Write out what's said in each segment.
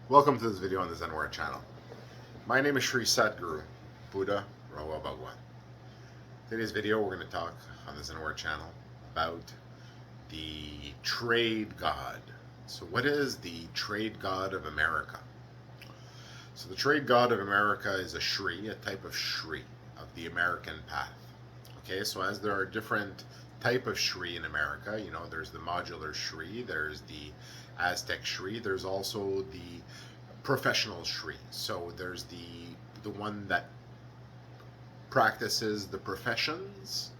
Welcome to this video on the Zenware channel. My name is Sharee Satguru, Buddha Rawa Bhagwan. Today's video we're going to talk on the Zenware channel about the trade god. So what is the trade god of America? So the trade god of America is a Sharee, a type of Sharee of the American path. Okay, so as there are different type of Sharee in America, there's the modular Sharee, there's the Aztec Sharee, there's also the professional Sharee. So there's the one that practices the professions.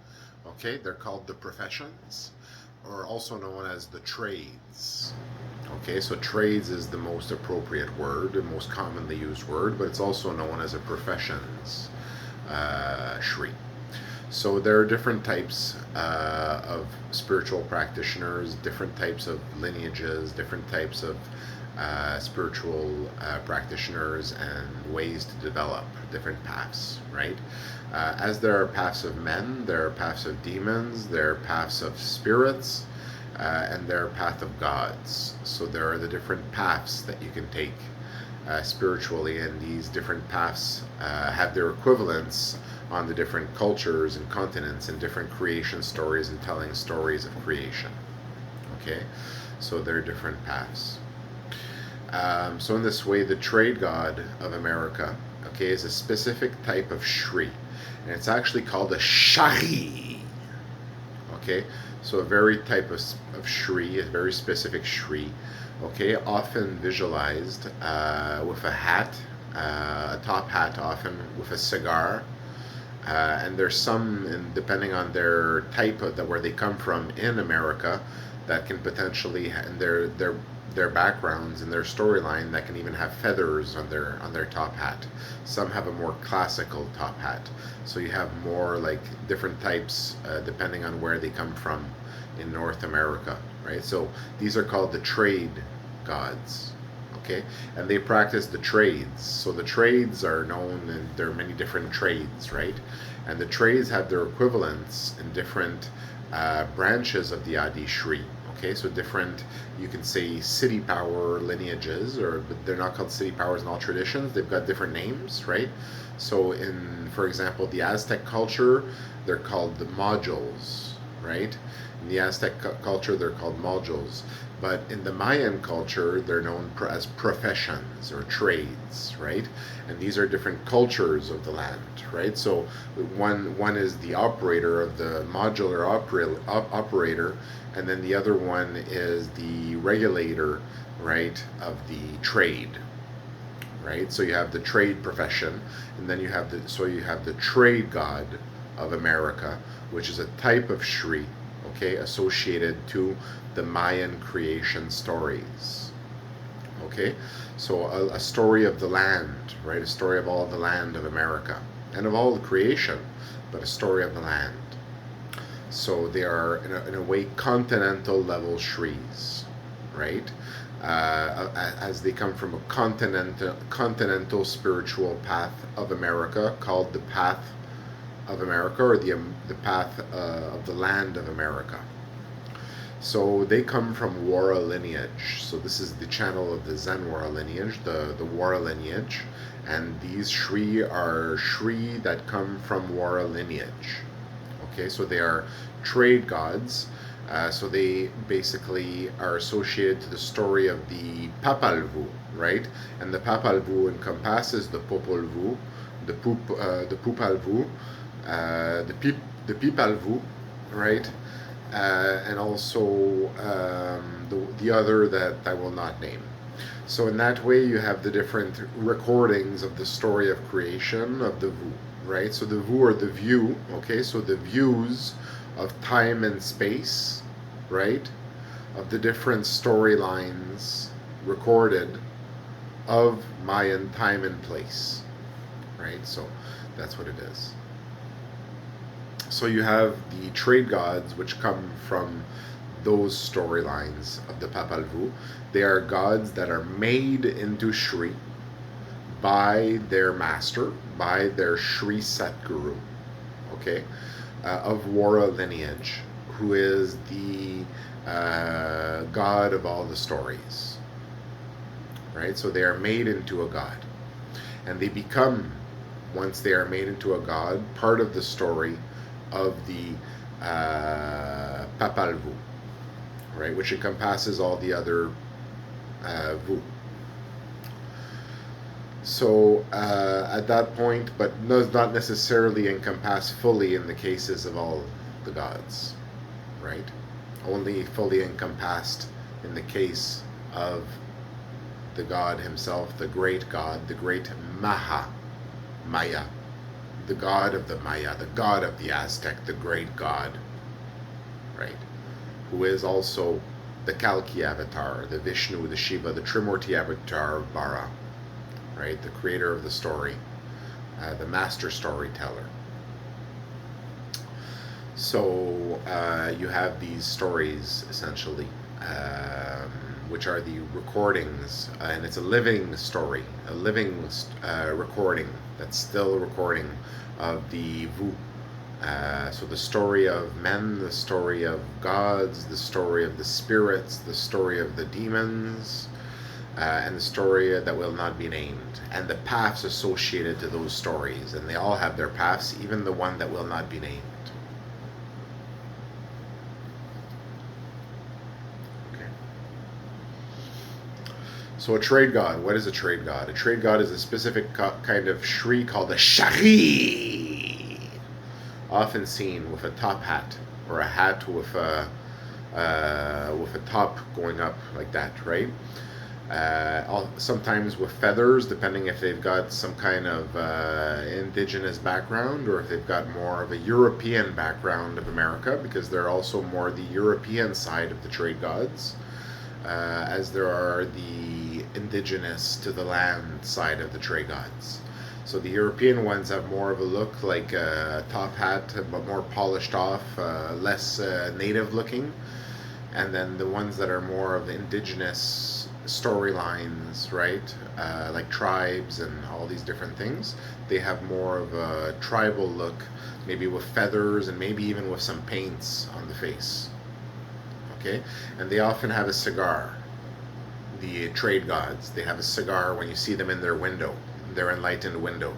Okay, they're called the professions, or also known as the trades. Okay, so trades is the most appropriate word, the most commonly used word, but it's also known as a professions Sharee. So there are different types of spiritual practitioners, different types of lineages, different types of spiritual practitioners, and ways to develop different paths, right? As there are paths of men, there are paths of demons, there are paths of spirits, and there are paths of gods. So there are the different paths that you can take spiritually, and these different paths have their equivalents on the different cultures and continents and different creation stories and telling stories of creation. Okay, so there are different paths. So in this way, the trade god of America, okay, is a specific type of Sharee, and it's actually called a Sharee. Okay, so a very type of Sharee, a very specific Sharee. Okay, often visualized with a hat, a top hat, often with a cigar. And there's some, and depending on their type of where they come from in America, that can potentially, and their backgrounds and their storyline, that can even have feathers on their top hat. Some have a more classical top hat, so you have more like different types depending on where they come from in North America, right? So these are called the trade gods. Okay, and they practice the trades. So the trades are known, and there are many different trades, right? And the trades have their equivalents in different branches of the Adi Sharee. Okay, so different, you can say city power lineages, but they're not called city powers in all traditions. They've got different names, right? So in, for example, the Aztec culture, they're called the modules, right? In the Aztec culture, they're called modules. But in the Mayan culture, they're known as professions or trades, right? And these are different cultures of the land, right? So one is the operator of the modular operator, and then the other one is the regulator, right, of the trade, right? So you have the trade profession, and then you have the trade god of America, which is a type of Sharee, okay, associated to the Mayan creation stories. Okay, so a story of the land, right? A story of all the land of America and of all the creation, but a story of the land. So they are, in a way, continental level Sharees, right? As they come from a continental spiritual path of America called the Path of America, or the path of the land of America. So they come from Wara lineage. So this is the channel of the Zenwara lineage, the Wara lineage, and these Sharee are Sharee that come from Wara lineage. Okay, so they are trade gods. So they basically are associated to the story of the Papal Vu, right? And the Papal Vu encompasses the Popol Vuh, the Pupal Vu, the Pipal Vu, right? And also the other that I will not name. So in that way, you have the different recordings of the story of creation of the Vu, right? So the Vu are the view, okay? So the views of time and space, right? Of the different storylines recorded of Mayan time and place, right? So that's what it is. So you have the trade gods, which come from those storylines of the Papal Vu. They are gods that are made into Sharee by their master, by their Sharee Satguru, okay, of Wara lineage, who is the god of all the stories, right? So they are made into a god, and they become, once they are made into a god, part of the story of the Papal Vu, right, which encompasses all the other Vu. So at that point, but does not necessarily encompass fully in the cases of all the gods, right? Only fully encompassed in the case of the god himself, the great god, the great Maya, the god of the Maya, the god of the Aztec, the great god, right? Who is also the Kalki avatar, the Vishnu, the Shiva, the Trimurti avatar of Bara, right? The creator of the story, the master storyteller. So you have these stories, essentially, which are the recordings, and it's a living story, a living recording that's still a recording of the Vu. So the story of men, the story of gods, the story of the spirits, the story of the demons, and the story that will not be named, and the paths associated to those stories, and they all have their paths, even the one that will not be named. So a trade god, what is a trade god? A trade god is a specific kind of Sharee called a Sharee, often seen with a top hat, or a hat with a top going up like that, right? Sometimes with feathers, depending if they've got some kind of indigenous background, or if they've got more of a European background of America, because they're also more the European side of the trade gods, as there are the indigenous to the land side of the trade gods. So the European ones have more of a look like a top hat, but more polished off, less native looking. And then the ones that are more of indigenous storylines, right, like tribes and all these different things, they have more of a tribal look, maybe with feathers and maybe even with some paints on the face. Okay, and they often have a cigar. The trade gods, they have a cigar when you see them in their window, their enlightened window,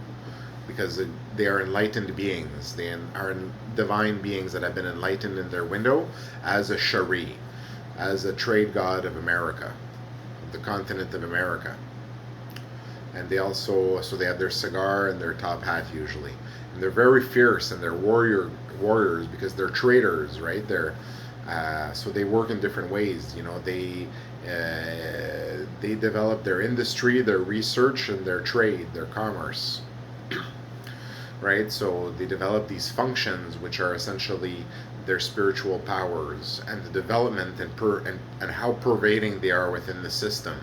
because they are enlightened beings. They are divine beings that have been enlightened in their window as a Sharee, as a trade god of America, the continent of America. And they also, so they have their cigar and their top hat usually, and they're very fierce, and they're warriors because they're traders, right? They're so they work in different ways. You know, they develop their industry, their research, and their trade, their commerce. Right? So they develop these functions, which are essentially their spiritual powers, and the development and how pervading they are within the system.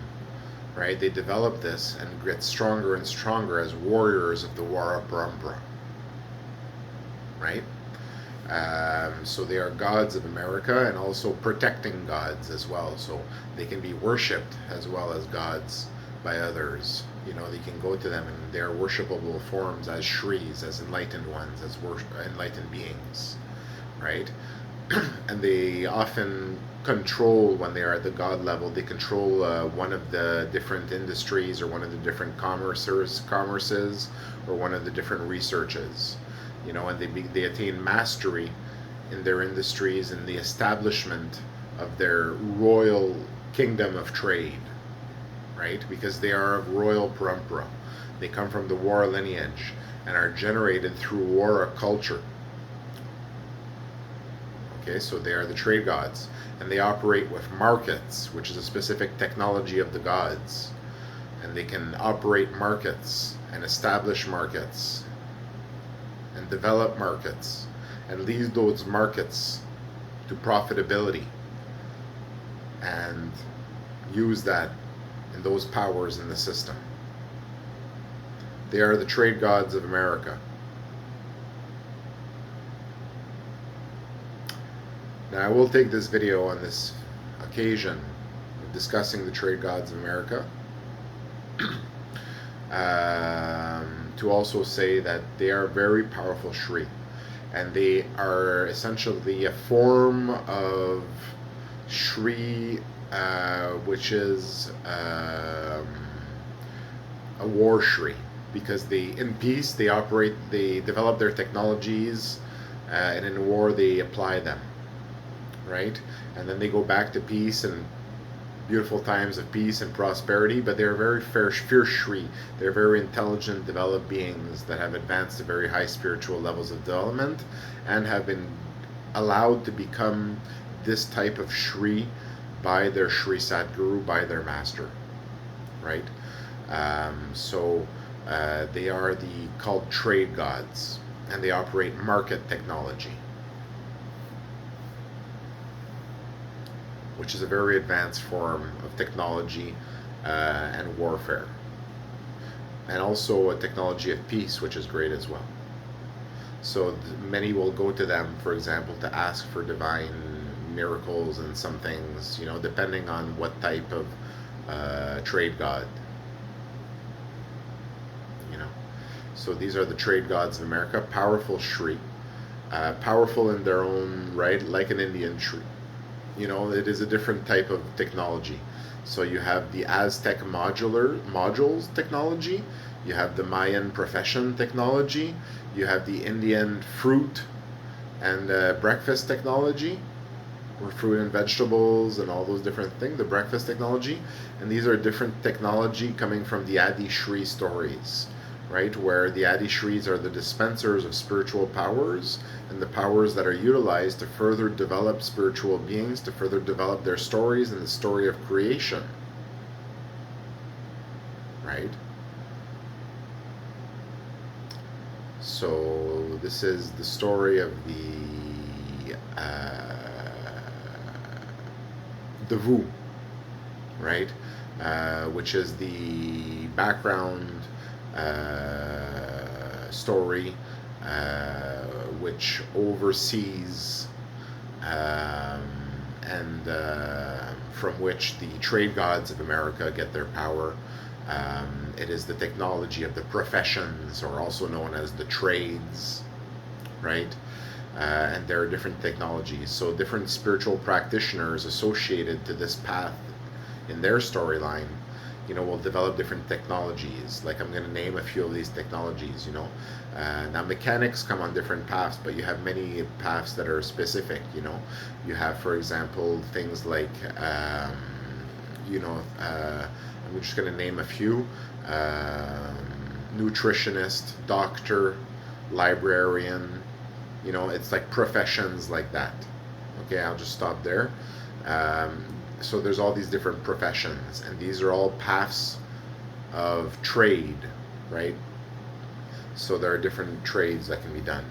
Right? They develop this and get stronger and stronger as warriors of the Wara Parampara. Right? So they are gods of America, and also protecting gods as well. So they can be worshipped as well as gods by others. You know, they can go to them in their worshipable forms as Shrees, as enlightened ones, as enlightened beings, right? And they often control, when they are at the god level, they control one of the different industries, or one of the different commerces, or one of the different researches. You know, and they attain mastery in their industries and the establishment of their royal kingdom of trade, right? Because they are of royal parampara. They come from the Wara lineage and are generated through Wara culture. Okay, so they are the trade gods, and they operate with markets, which is a specific technology of the gods, and they can operate markets and establish markets and develop markets and lead those markets to profitability, and use that and those powers in the system. They are the trade gods of America. Now, I will take this video on this occasion of discussing the trade gods of America to also say that they are very powerful Sharee, and they are essentially a form of Sharee which is war Sharee, because in peace they develop their technologies, and in war they apply them, right? And then they go back to peace and beautiful times of peace and prosperity, but they're very fierce Sharee. They're very intelligent, developed beings that have advanced to very high spiritual levels of development and have been allowed to become this type of Sharee by their Sri Sadguru, by their master, right? So they are called trade gods, and they operate market technology, which is a very advanced form of technology and warfare, and also a technology of peace, which is great as well. So many will go to them, for example, to ask for divine miracles and some things, depending on what type of trade god. So these are the trade gods of America, powerful Sharee, powerful in their own right, like an Indian Sharee. It is a different type of technology. So you have the Aztec modules technology, you have the Mayan profession technology, you have the Indian fruit and breakfast technology, or fruit and vegetables and all those different things, the breakfast technology. And these are different technology coming from the Adi Sharee stories, right, where the Adi Sharees are the dispensers of spiritual powers, and the powers that are utilized to further develop spiritual beings, to further develop their stories and the story of creation, right? So this is the story of the Vu, right, which is the background story, which oversees and from which the trade gods of America get their power. It is the technology of the professions, or also known as the trades, right? And there are different technologies. So different spiritual practitioners associated to this path in their storyline, will develop different technologies. Like, I'm going to name a few of these technologies. Now mechanics come on different paths, but you have many paths that are specific. You have, for example, things like I'm just going to name a few: nutritionist, doctor, librarian. It's like professions like that. Okay, I'll just stop there. So there's all these different professions, and these are all paths of trade, right? So there are different trades that can be done.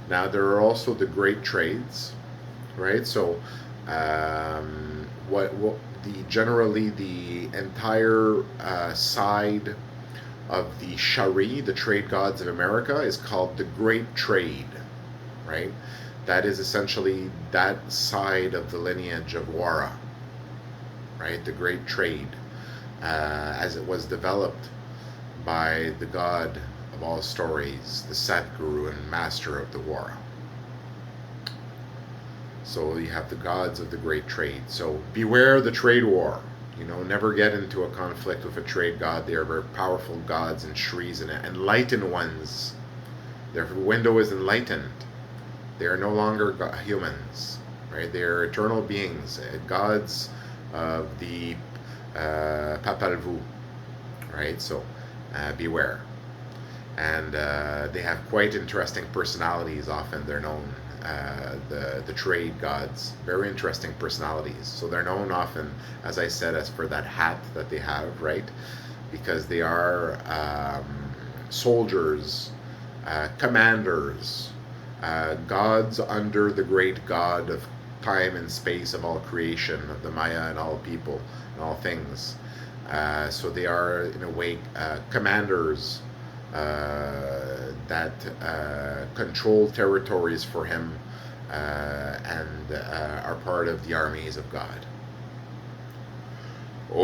Now there are also the great trades, right? So generally the entire side of the Sharee, the trade gods of America, is called the Great Trade, right? That is essentially that side of the lineage of Wara, right? The Great Trade, as it was developed by the god of all stories, the Satguru and master of the Wara. So you have the gods of the Great Trade. So beware the trade war. Never get into a conflict with a trade god. They are very powerful gods and Sharees and enlightened ones. Their window is enlightened. They are no longer humans, right? They are eternal beings, gods of the Papal Vu, right? So beware. And they have quite interesting personalities. Often they're known, the trade gods, very interesting personalities. So they're known often, as I said, as for that hat that they have, right? Because they are soldiers, commanders, gods under the great god of time and space, of all creation, of the Maya and all people and all things. So they are, in a way, commanders that control territories for him, and are part of the armies of God. O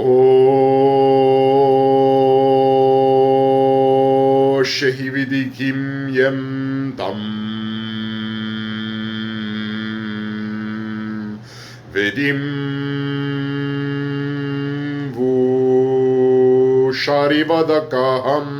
Shehividi Kim Yem Tam Vedim Vu Sharee vadakaham.